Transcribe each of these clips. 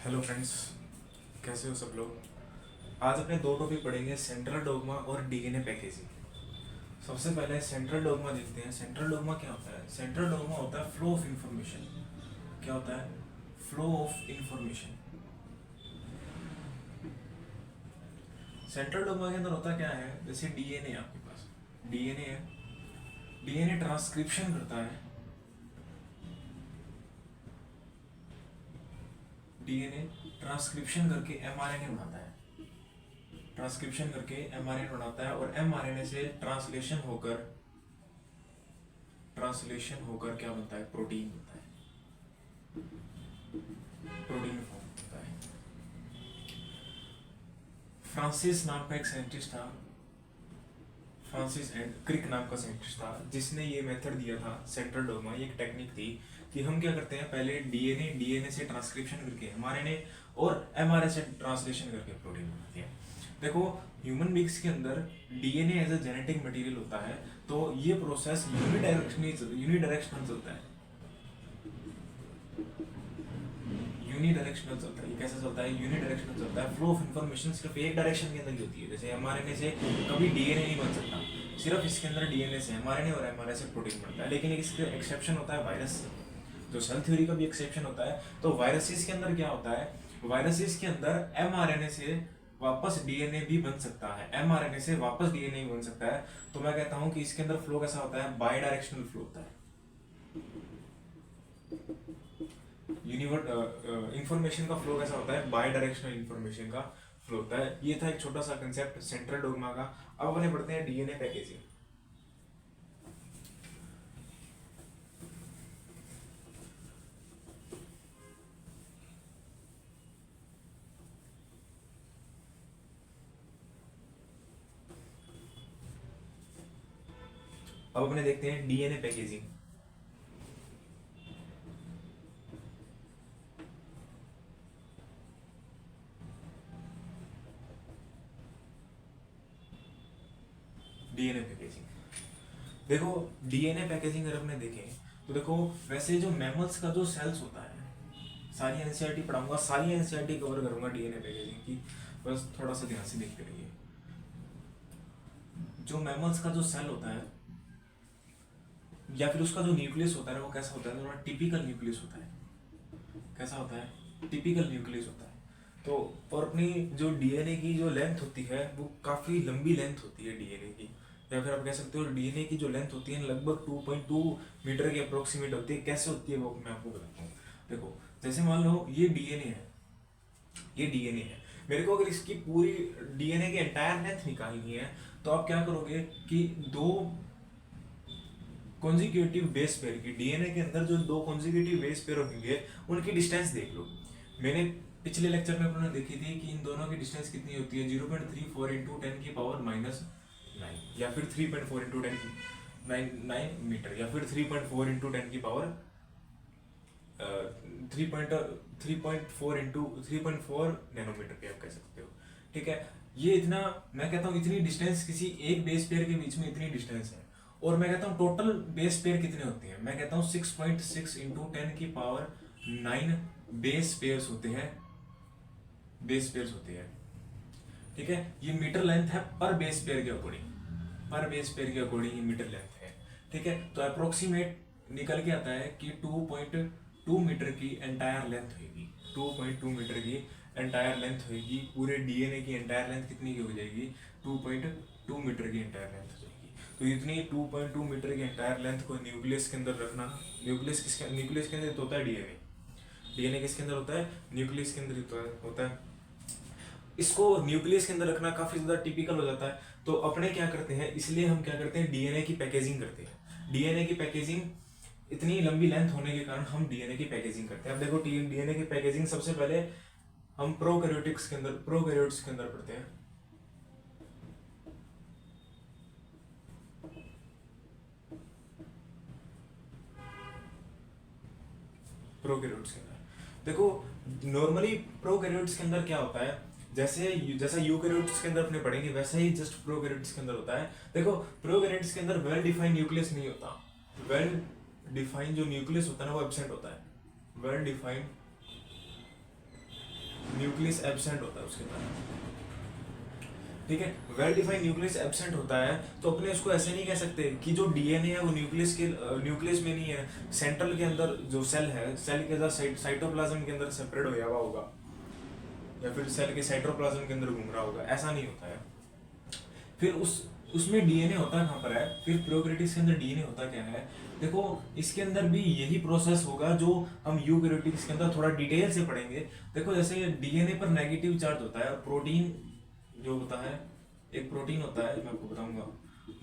Hello friends, कैसे हो सब लोग। आज अपने दो टॉपिक पढ़ेंगे, सेंट्रल डोग्मा और डीएनए पैकेजिंग। सबसे पहले सेंट्रल डोग्मा देखते हैं। सेंट्रल डोग्मा क्या होता है? सेंट्रल डोग्मा होता है फ्लो ऑफ इंफॉर्मेशन। क्या होता है? Flow of information. Central dogma के अंदर होता क्या है? जैसे डीएनए आपके पास डीएनए है। डीएनए ट्रांसक्रिप्शन करता है। डीएनए ट्रांसक्रिप्शन करके एमआरएनए बनाता है। ट्रांसक्रिप्शन करके एमआरएनए बनाता है और एमआरएनए से ट्रांसलेशन होकर क्या बनता है? प्रोटीन बनता है। प्रोटीन फॉर्म होता है। फ्रांसिस नाम का एक साइंटिस्ट था। फ्रांसिस एंड क्रिक नाम का साइंटिस्ट था जिसने ये मेथड दिया था सेंट्रल डोग्मा। ये एक टेक्निक थी कि हम क्या करते हैं, पहले डीएनए से ट्रांसक्रिप्शन करके एमआरएनए और एमआरएनए से ट्रांसलेशन करके प्रोटीन बनाते हैं। देखो, ह्यूमन बींग्स के अंदर DNA as a genetic material होता है, तो ये प्रोसेस यूनिडायरेक्शनल चलता है। यूनिडायरेक्शनल चलता है। ये कैसे चलता है? यूनिडायरेक्शनल चलता है। फ्लो ऑफ इंफॉर्मेशन सिर्फ एक डायरेक्शन के अंदर ही होती है। जैसे एमआरएनए से कभी डीएनए नहीं बन सकता, सिर्फ इसके अंदर डीएनए से एमआरएनए और एमआरएनए से प्रोटीन बनता है। लेकिन एक इसका एक्सेप्शन होता है, वायरस। जो सेल थ्योरी का भी एक्सेप्शन होता है। तो वायरसेस के अंदर क्या होता है? वायरसेस के अंदर एमआरएनए से वापस डीएनए भी बन सकता है, एमआरएनए से वापस डीएनए भी बन सकता है। तो मैं कहता हूं कि इसके अंदर फ्लो कैसा होता है? बाई डायरेक्शनल फ्लो होता है। इंफॉर्मेशन का फ्लो कैसा होता है? बाई डायरेक्शनल इंफॉर्मेशन का फ्लो होता है। ये था एक छोटा सा कंसेप्ट सेंट्रल डोग्मा का। अब अपने पढ़ते हैं डीएनए पैकेजिंग। अब अपने देखते हैं डीएनए पैकेजिंग। डीएनए पैकेजिंग देखो, डीएनए पैकेजिंग अगर अपने देखें तो देखो, वैसे जो मैमल्स का जो सेल्स होता है, सारी एनसीईआरटी पढ़ाऊंगा, सारी एनसीईआरटी कवर करूंगा डीएनए पैकेजिंग की। बस थोड़ा सा ध्यान से देखते रहिए। जो मैमल्स का जो सेल होता है या फिर उसका जो न्यूक्लियस होता है वो कैसा होता है? थोड़ा टिपिकल न्यूक्लियस होता है। कैसा होता है? टिपिकल न्यूक्लियस होता है। तो और अपनी जो डीएनए की जो लेंथ होती है वो काफ़ी लंबी लेंथ होती है डीएनए की। या फिर आप कह सकते हो डीएनए की जो लेंथ होती है लगभग 2.2 मीटर के अप्रोक्सीमेट होती है। कैसे होती है वो मैं आपको बताता हूँ। देखो, जैसे मान लो ये डीएनए है, ये डीएनए है। मेरे को अगर इसकी पूरी डीएनए की एंटायर लेंथ निकालनी है तो आप क्या करोगे कि दो कॉन्जिक्यूटिव बेस पेयर की, डीएनए के अंदर जो दो कॉन्जिक्यूटिव बेस पेयर होंगे उनकी डिस्टेंस देख लो। मैंने पिछले लेक्चर में अपने देखी थी कि इन दोनों की डिस्टेंस कितनी होती है? 0.34 इंटू 10 की पावर -9, या फिर 3.4 इंटू 10 9 मीटर, या फिर 3.4 इंटू 10 की पावर 3.4 इंटू 3.4 नैनोमीटर के आप कह सकते हो। ठीक है, ये इतना, मैं कहता हूँ इतनी डिस्टेंस किसी एक बेस पेयर के बीच में इतनी डिस्टेंस है। और मैं कहता हूँ टोटल बेस पेयर कितने होते हैं? मैं कहता हूँ 6.6 इंटू 10 की पावर 9 बेस पेयर्स होते हैं। बेस पेयर्स होते हैं। ठीक है, ये मीटर लेंथ है पर बेस पेयर के अकॉर्डिंग। पर बेस पेयर के अकॉर्डिंग ये मीटर लेंथ है। ठीक है, तो अप्रोक्सीमेट निकल के आता है कि 2.2 मीटर की एंटायर लेंथ होगी। 2.2 मीटर की एंटायर लेंथ होगी। पूरे डीएनए की एंटायर लेंथ कितनी की हो जाएगी? 2.2 मीटर की एंटायर लेंथ हो जाएगी। तो इतनी 2.2 मीटर की एंटायर लेंथ को न्यूक्लियस के अंदर रखना। न्यूक्लियस के अंदर तो होता है डीएनए। डीएनए किसके अंदर होता है? न्यूक्लियस के अंदर होता है। इसको न्यूक्लियस के अंदर रखना काफी ज्यादा टिपिकल हो जाता है। तो अपने क्या करते हैं, इसलिए हम क्या करते हैं, डीएनए की पैकेजिंग करते हैं। डीएनए की पैकेजिंग इतनी लंबी लेंथ होने के कारण हम डीएनए की पैकेजिंग करते हैं। अब देखो, डीएनए की पैकेजिंग सबसे पहले हम प्रोकैरियोट्स के अंदर पढ़ते हैं। प्रोकैरियोट्स के अंदर देखो, नॉर्मली प्रोकैरियोट्स के अंदर क्या होता है, जैसा यूकैरियोट्स के अंदर अपने पढ़ेंगे वैसा ही जस्ट प्रोकैरियोट्स के अंदर होता है। देखो, प्रोकैरियोट्स के अंदर वेल डिफाइंड न्यूक्लियस नहीं होता। वेल डिफाइंड जो न्यूक्लियस होता है ना वो एब्सेंट होता है। वेल डिफाइंड न्यूक्लियस एब्सेंट होता है उसके अंदर, ठीक है। वेल डिफाइंड न्यूक्लियस एब्सेंट होता है तो अपने इसको ऐसे नहीं कह सकते कि जो डीएनए है वो न्यूक्लियस में नहीं है, सेंट्रल के अंदर जो सेल है, सेल के अंदर साइटोप्लाज्म के अंदर सेपरेट होया हुआ होगा, या फिर सेल के साइटोप्लाज्म के अंदर घूम रहा होगा, ऐसा नहीं होता है। फिर उसमें डीएनए होता कहाँ पर है, फिर प्रोकैरियोट्स के अंदर डीएनए होता क्या है, देखो इसके अंदर भी यही प्रोसेस होगा जो हम यूकैरियोट्स के अंदर थोड़ा डिटेल से पढ़ेंगे। देखो जैसे डीएनए पर नेगेटिव चार्ज होता है और प्रोटीन जो होता है, एक प्रोटीन होता है मैं आपको बताऊंगा,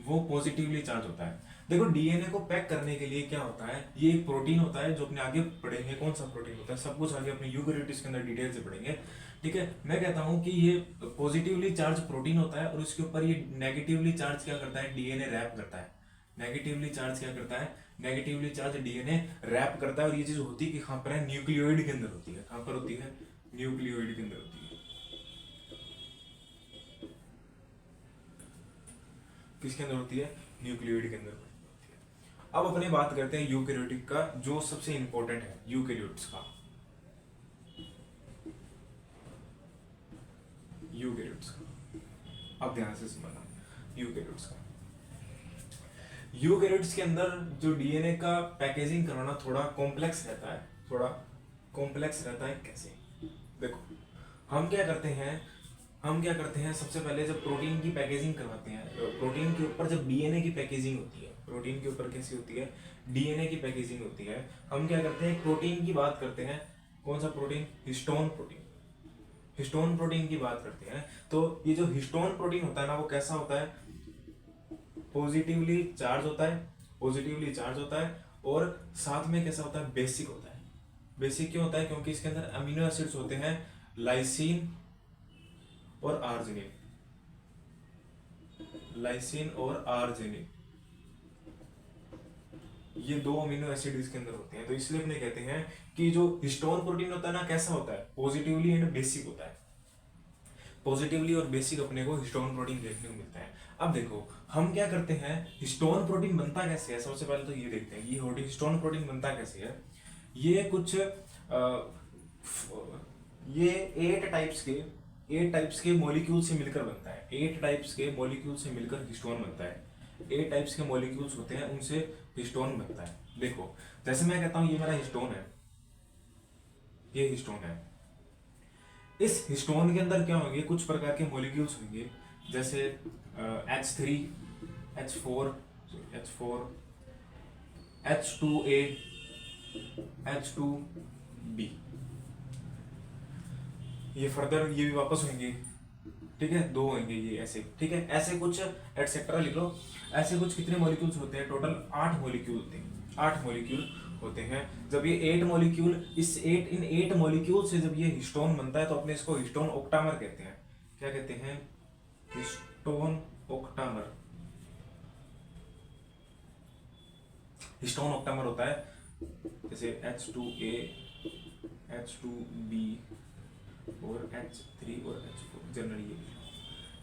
वो पॉजिटिवली चार्ज होता है। देखो डीएनए को पैक करने के लिए क्या होता है, ये एक प्रोटीन होता है जो अपने आगे पढ़ेंगे कौन सा प्रोटीन होता है, सब कुछ आगे अपने यूकैरियोट्स के अंदर डिटेल से पढ़ेंगे, ठीक है। मैं कहता हूं कि ये पॉजिटिवली चार्ज प्रोटीन होता है और उसके ऊपर ये नेगेटिवली चार्ज क्या करता है, डीएनए रैप करता है। नेगेटिवली चार्ज क्या करता है, नेगेटिवली चार्ज डीएनए रैप करता है, और ये चीज होती है कि कहां पर है, न्यूक्लियोइड के अंदर होती है। कहां पर होती है, न्यूक्लियोइड के अंदर होती है। किसके अंदर होती है, न्यूक्लियोइड के अंदर होती है। अब अपने बात करते हैं यूकैरियोटिक का, जो सबसे इंपॉर्टेंट है यूकैरियोट्स का, यूकैरियोट्स का। अब ध्यान से समझना यूकैरियोट्स का। यूकैरियोट्स के अंदर जो डीएनए का पैकेजिंग करवाना थोड़ा कॉम्प्लेक्स रहता है, थोड़ा कॉम्प्लेक्स रहता है। कैसे, देखो हम क्या करते हैं, सबसे पहले जब प्रोटीन की पैकेजिंग करवाते हैं, प्रोटीन के ऊपर जब डीएनए की पैकेजिंग होती है, प्रोटीन के ऊपर कैसी होती है, डीएनए की पैकेजिंग होती है, हम क्या करते हैं, प्रोटीन की बात करते हैं। कौन सा protein, histone protein, histone protein की बात करते हैं। तो ये जो हिस्टोन प्रोटीन होता है ना, वो कैसा होता है, पॉजिटिवली चार्ज होता है, पॉजिटिवली चार्ज होता है, और साथ में कैसा होता है, बेसिक होता है। बेसिक क्यों होता है, क्योंकि इसके अंदर अमीनो एसिड्स होते हैं, लाइसिन और आर्जिनिन, लाइसिन और आर्जिनिन, ये दो अमीनो एसिड इसके अंदर होते हैं। तो इसलिए अपने कहते हैं कि जो हिस्टोन प्रोटीन होता है ना, कैसा होता है, पॉजिटिवली एंड बेसिक होता है। पॉजिटिवली और बेसिक अपने को हिस्टोन प्रोटीन देखने को मिलता है। अब देखो हम क्या करते हैं, हिस्टोन प्रोटीन बनता कैसे है, सबसे पहले तो ये देखते हैं ये हिस्टोन प्रोटीन बनता कैसे है। ये कुछ ये 8 टाइप्स के मॉलिक्यूल से मिलकर बनता है। 8 टाइप्स के मॉलिक्यूल से मिलकर हिस्टोन बनता है। 8 टाइप्स के मॉलिक्यूल्स होते हैं, उनसे हिस्टोन बनता है। देखो जैसे मैं कहता हूं ये मेरा हिस्टोन है, ये हिस्टोन है। इस हिस्टोन के अंदर क्या होंगे, कुछ प्रकार के मॉलिक्यूल्स होंगे, जैसे H3, H4, H2A, H2B, ये फर्दर ये भी वापस होंगे, ठीक है, 2 होंगे ये ऐसे, ठीक है, ऐसे कुछ एटसेट्रा लिख लो। ऐसे कुछ कितने मॉलिक्यूल्स होते हैं, टोटल 8 मॉलिक्यूल होते हैं, 8 मॉलिक्यूल होते हैं। जब ये 8 मॉलिक्यूल इन 8 मॉलिक्यूल से जब ये हिस्टोन बनता है तो अपने इसको हिस्टोन ऑक्टामर कहते हैं। क्या कहते हैं, हिस्टोन ऑक्टामर। हिस्टोन ऑक्टामर होता है जैसे H2A, H2B और H3 और H4 जनरली ये,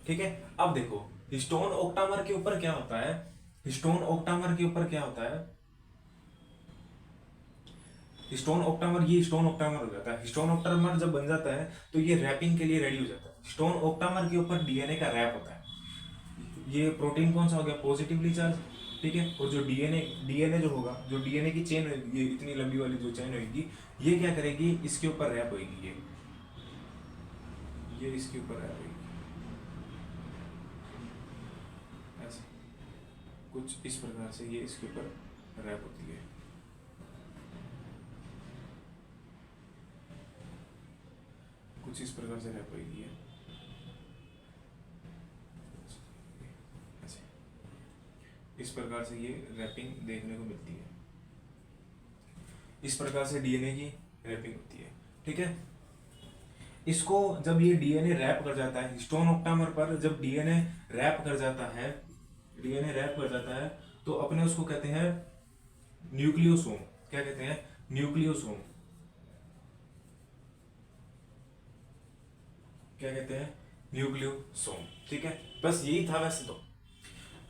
ठीक है। अब देखो हिस्टोन ऑक्टामर के ऊपर क्या होता है, हिस्टोन ऑक्टामर के ऊपर क्या होता है, हिस्टोन ऑक्टामर, ये हिस्टोन ऑक्टामर हो जाता है। हिस्टोन ऑक्टामर जब बन जाता है तो ये रैपिंग के लिए रेडी हो जाता है। हिस्टोन ऑक्टामर के ऊपर डीएनए का रैप होता है। ये प्रोटीन कौन सा हो गया, पॉजिटिवली चार्ज, ठीक है। और जो डीएनए जो होगा, जो डीएनए की चेन, ये इतनी लंबी वाली जो चेन होगी, ये क्या करेगी, इसके ऊपर रैप होगी, ये इसके ऊपर रैप होगी, ऐसे कुछ इस प्रकार से ये इसके ऊपर रैप होती है। कुछ इस प्रकार से रैप होगी है, ऐसे इस प्रकार से ये रैपिंग देखने को मिलती है। इस प्रकार से डीएनए की रैपिंग होती है, ठीक है। इसको जब ये डीएनए रैप कर जाता है हिस्टोन ऑक्टामर पर, जब डीएनए रैप कर जाता है, डीएनए रैप कर जाता है तो अपने उसको कहते हैं न्यूक्लियोसोम। क्या कहते हैं, न्यूक्लियोसोम। क्या कहते हैं, न्यूक्लियोसोम, ठीक है। बस यही था वैसे तो,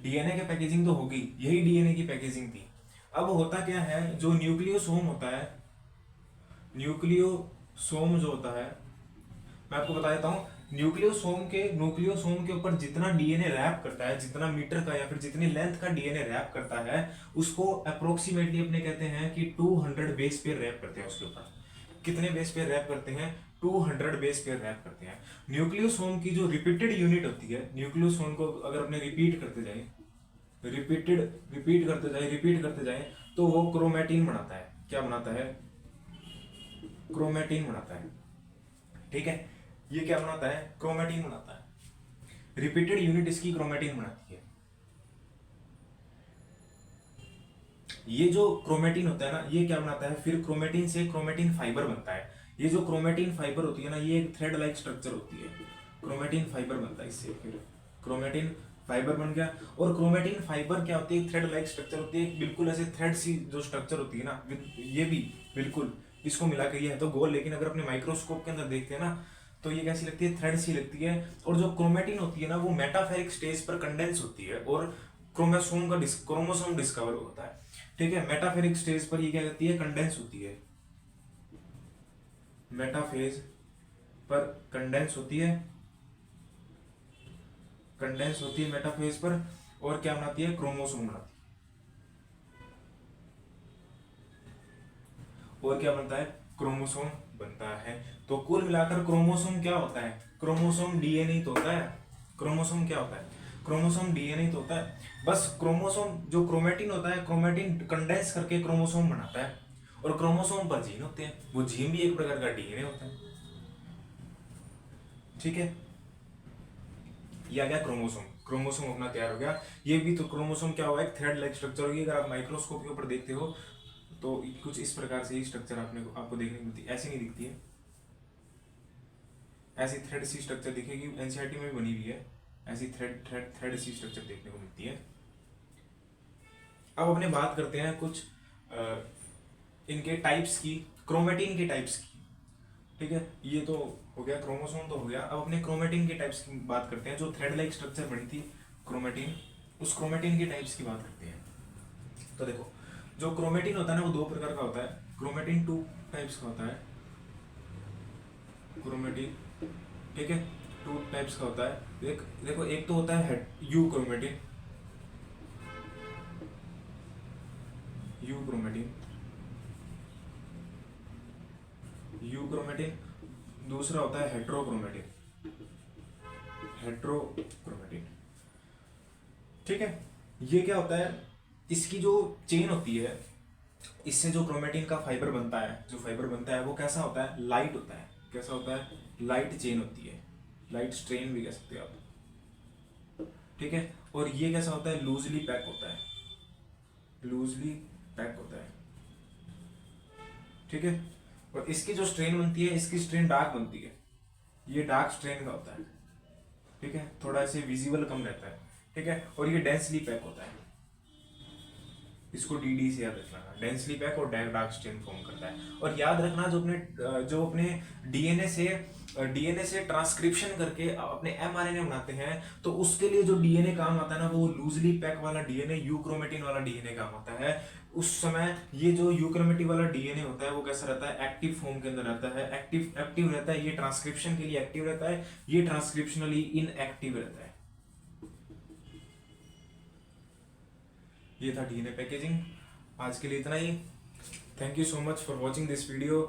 डीएनए की पैकेजिंग तो होगी, यही डीएनए की पैकेजिंग थी। अब होता क्या है, जो न्यूक्लियोसोम होता है, न्यूक्लियोसोम जो होता है मैं आपको बता देता हूँ, न्यूक्लियोसोम के ऊपर जितना डीएनए रैप करता है, जितना मीटर का या फिर जितनी लेंथ का डीएनए रैप करता है, उसको अप्रोक्सीमेटली अपने कहते हैं कि 200 बेस पेयर रैप करते हैं उसके ऊपर। कितने बेस पेयर रैप करते हैं? 200 बेस पेयर रैप करते हैं। न्यूक्लियोसोम की जो रिपीटेड यूनिट होती है, न्यूक्लियोसोम को अगर अपने रिपीट करते जाए, रिपीट करते जाए, तो वो क्रोमेटिन बनाता है। क्या बनाता है? क्रोमेटिन बनाता है। ठीक है, ये क्या बनाता है? क्रोमेटिन बनाता है। रिपीटेड यूनिट इसकी क्रोमेटिन बनाती है। ये जो क्रोमेटिन होता है ना, ये क्या बनाता है? फिर क्रोमेटिन से क्रोमेटिन फाइबर बनता है। ये जो क्रोमेटिन फाइबर होती है ना, ये एक थ्रेड लाइक स्ट्रक्चर होती है। क्रोमेटिन फाइबर बनता है इससे, फिर क्रोमेटिन फाइबर बन गया। और क्रोमेटिन फाइबर क्या होती है? थ्रेड लाइक स्ट्रक्चर होती है, बिल्कुल ऐसे थ्रेड सी जो स्ट्रक्चर होती है ना, ये भी बिल्कुल इसको मिला के ये है तो गोल, लेकिन अगर अपने माइक्रोस्कोप के अंदर देखते हैं ना, तो ये कैसी लगती है? थ्रेड सी लगती है। और जो क्रोमेटिन होती है ना, वो मेटाफेरिक स्टेज पर कंडेंस होती है और क्रोमोसोम डिस्कवर होता है। ठीक है, मेटाफेरिक स्टेज पर ये क्या करती है? कंडेंस होती है। मेटाफेज पर कंडेंस होती है, मेटाफेज पर। और क्या बनाती है? क्रोमोसोम बनाती है। और क्या बनता है? क्रोमोसोम बनता है। तो कुल मिलाकर क्रोमोसोम क्या होता है? क्रोमोसोम डीएनए तो होता है। क्रोमोसोम क्या होता है? क्रोमोसोम डीएनए तो होता है। बस क्रोमोसोम जो क्रोमेटिन होता है, क्रोमेटिन कंडेंस करके क्रोमोसोम बनाता है। और क्रोमोसोम पर जीन होते हैं, वो जीन भी एक प्रकार का डीएनए होता है। ठीक है, ये आ गया क्रोमोसोम। क्रोमोसोम अपना तैयार हो गया। ये भी तो क्रोमोसोम क्या हुआ? एक थ्रेड लाइक स्ट्रक्चर होगी। अगर आप माइक्रोस्कोप के ऊपर देखते हो तो कुछ इस प्रकार से ही स्ट्रक्चर आपको देखने को मिलती है। ऐसी नहीं दिखती है, ऐसी थ्रेड सी स्ट्रक्चर दिखेगी। एनसीईआरटी में भी बनी हुई है, ऐसी थ्रेड सी स्ट्रक्चर देखने को मिलती है। अब अपने बात करते हैं कुछ इनके टाइप्स की, क्रोमेटिन के टाइप्स की। ठीक है, ये तो हो गया, क्रोमोसोम तो हो गया। अब अपने क्रोमेटिन के टाइप्स की बात करते हैं। जो थ्रेड लाइक स्ट्रक्चर बनी थी क्रोमेटिन, उस क्रोमेटिन के टाइप्स की बात करते हैं। तो देखो, जो क्रोमेटिन होता है ना, वो दो प्रकार का होता है। क्रोमेटिन टू टाइप्स का होता है। क्रोमेटिन, ठीक है, टू टाइप्स का होता है। देखो, एक तो होता है you chromatin, you chromatin, you chromatin. दूसरा होता है हेट्रोक्रोमेटिन, हेट्रोक्रोमेटिन। ठीक है, ये क्या होता है? इसकी जो चेन होती है, इससे जो क्रोमेटिन का फाइबर बनता है, जो फाइबर बनता है वो कैसा होता है? लाइट होता है। कैसा होता है? लाइट चेन होती है, लाइट स्ट्रेन भी कह सकते हो आप। ठीक है, और ये कैसा होता है? लूजली पैक होता है, लूजली पैक होता है। ठीक है, और इसकी जो स्ट्रेन बनती है, इसकी स्ट्रेन डार्क बनती है। ये डार्क स्ट्रेन का होता है। ठीक है, थोड़ा ऐसे विजिबल कम रहता है। ठीक है, और ये डेंसली पैक होता है। इसको डीडी से याद रखना, डेंसली पैक और डार्क स्ट्रेन फॉर्म करता है। और याद रखना, जो अपने डीएनए से ट्रांसक्रिप्शन करके अपने एमआरएनए बनाते हैं, तो उसके लिए जो डीएनए काम आता है ना, वो लूजली पैक वाला डीएनए, यूक्रोमेटिन वाला डीएनए काम आता है। उस समय ये जो यूक्रोमेटिन वाला डीएनए होता है, वो कैसा रहता है? एक्टिव फॉर्म के अंदर रहता है, एक्टिव रहता है। ये ट्रांसक्रिप्शन के लिए एक्टिव रहता है, ये ट्रांसक्रिप्शनली इनएक्टिव रहता है। ये था डीएनए पैकेजिंग। आज के लिए इतना ही। Thank you so much for watching this video.